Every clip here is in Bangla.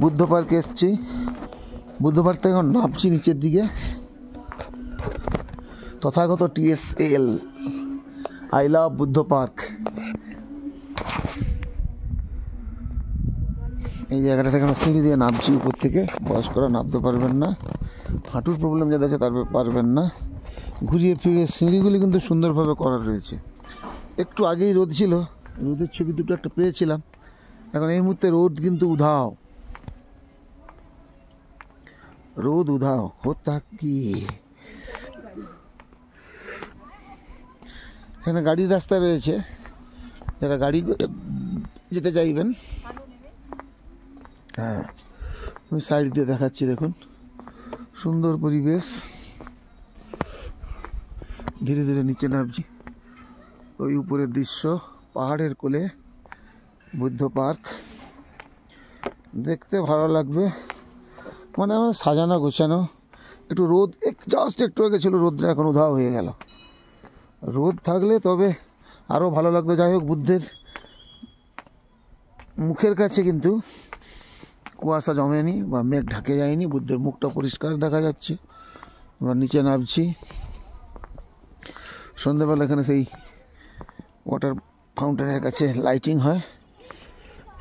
বুদ্ধ পার্কে এসেছি। বুদ্ধ পার্ক থেকে এখন নামছি নিচের দিকে। Tathagata TSL I love Buddha park. এই জায়গাটা থেকে আমরা সিঁড়ি দিয়ে নামছি উপর থেকে। বয়স্করা নামতে পারবেন না, হাঁটুর প্রবলেম যাদের আছে তার পারবেন না। ঘুরিয়ে ফিরিয়ে সিঁড়িগুলি কিন্তু সুন্দরভাবে করা রয়েছে। একটু আগেই রোদ ছিল, রোদের ছবি দুটো একটা পেয়েছিলাম। এখন এই মুহূর্তে রোদ কিন্তু উধাও, রোদ উধাও হতা কি। এখানে গাড়ির রাস্তা রয়েছে, যারা গাড়ি করে যেতে চাইবেন। হ্যাঁ, আমি সাইড দিয়ে দেখাচ্ছি, দেখুন সুন্দর পরিবেশ। ধীরে ধীরে নিচে নামছি। ওই উপরের দৃশ্য, পাহাড়ের কোলে বুদ্ধ পার্ক। দেখতে ভালো লাগবে, মানে আমার সাজানো গোছানো। একটু রোদ জাস্ট একটু আগে ছিল, রোদটা এখন উধাও হয়ে গেল। রোদ থাকলে তবে আরও ভালো লাগতো। যাই হোক, বুদ্ধের মুখের কাছে কিন্তু কুয়াশা জমেনি বা মেঘ ঢাকে যায়নি, বুদ্ধের মুখটা পরিষ্কার দেখা যাচ্ছে। আমরা নিচে নামছি। সন্ধ্যেবেলা এখানে সেই ওয়াটার ফাউন্টেনের কাছে লাইটিং হয়।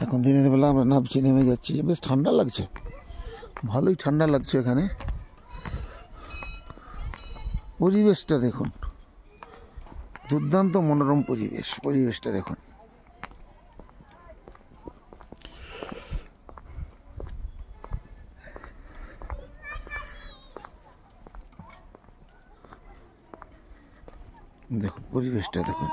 এখন দিনের বেলা আমরা নামছি, নেমে যাচ্ছি। বেশ ঠান্ডা লাগছে, ভালোই ঠান্ডা লাগছে এখানে। পরিবেশটা দেখুন, দুর্দান্ত মনোরম পরিবেশ। পরিবেশটা দেখুন, দেখুন পরিবেশটা দেখুন।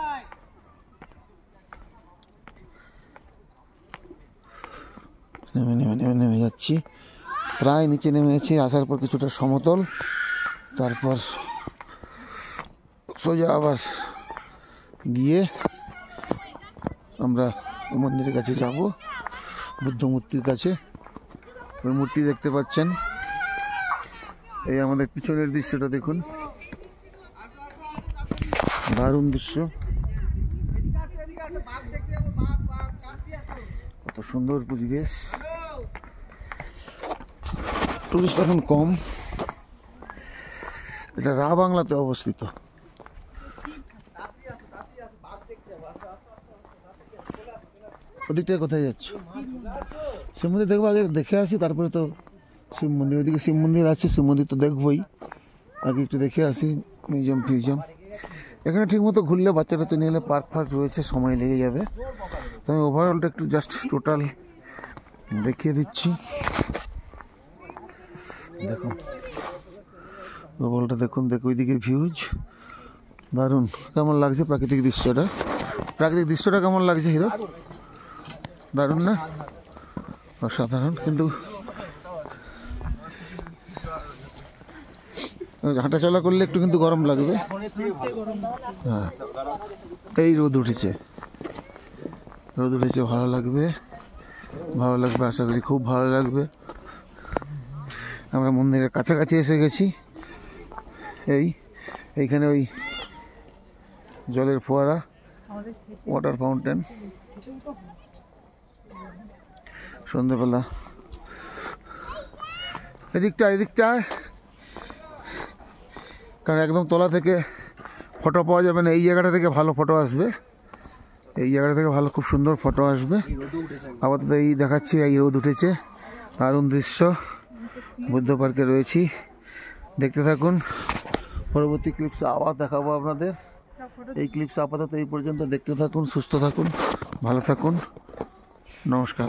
নেমে নেমে নেমে নেমে যাচ্ছি, প্রায় নিচে নেমে গেছি। আসার পর কিছুটা সমতল, তারপর সোজা আবার গিয়ে আমরা মন্দিরের কাছে যাব, বুদ্ধ মূর্তির কাছে। ওই মূর্তি দেখতে পাচ্ছেন। এই আমাদের পিছনের দৃশ্যটা দেখুন, দারুণ দৃশ্য, কত সুন্দর পরিবেশ। টুরিস্ট এখন কম। এটা রা বাংলাতে অবস্থিত। ওদিকটায় কোথায় যাচ্ছে? শিব মন্দির দেখবো, আগে দেখে আসি, তারপরে তো শিব মন্দির। ওইদিকে শিব মন্দির আছে, শিব মন্দির তো দেখবই, আগে একটু দেখে আসি। মিউজিয়াম ফিউজিয়াম এখানে ঠিক মতো ঘুরলে, বাচ্চা টাচ্চা নিয়ে এলে পার্ক ফার্ক রয়েছে, সময় লেগে যাবে। তো আমি ওভারঅলটা একটু জাস্ট টোটাল দেখিয়ে দিচ্ছি। দেখুন ওভারঅলটা দেখুন, দেখো ওইদিকে ভিউজ দারুণ। কেমন লাগছে প্রাকৃতিক দৃশ্যটা? প্রাকৃতিক দৃশ্যটা কেমন লাগছে হিরো? দারুণ না? অসাধারণ। কিন্তু হাঁটাচলা করলে একটু কিন্তু গরম লাগবে। হ্যাঁ, এই রোদ উঠেছে, রোদ উঠেছে, ভালো লাগবে, ভালো লাগবে, আশা করি খুব ভালো লাগবে। আমরা মন্দিরের কাছাকাছি এসে গেছি। এইখানে ওই জলের ফোয়ারা, ওয়াটার ফাউন্টেন। সন্ধ্যেবেলা এদিকটায় কারণ একদম তলা থেকে ফটো পাওয়া যাবে না। এই জায়গাটা থেকে ভালো ফটো আসবে, এই জায়গাটা থেকে ভালো, খুব সুন্দর ফটো আসবে। আপাতত এই দেখাচ্ছি, এই রোদ উঠেছে, দারুণ দৃশ্য। বুদ্ধ পার্কে রয়েছি, দেখতে থাকুন। পরবর্তী ক্লিপস আবার দেখাবো আপনাদের। এই ক্লিপস আপাতত এই পর্যন্ত দেখতে থাকুন। সুস্থ থাকুন, ভালো থাকুন, নমস্কার।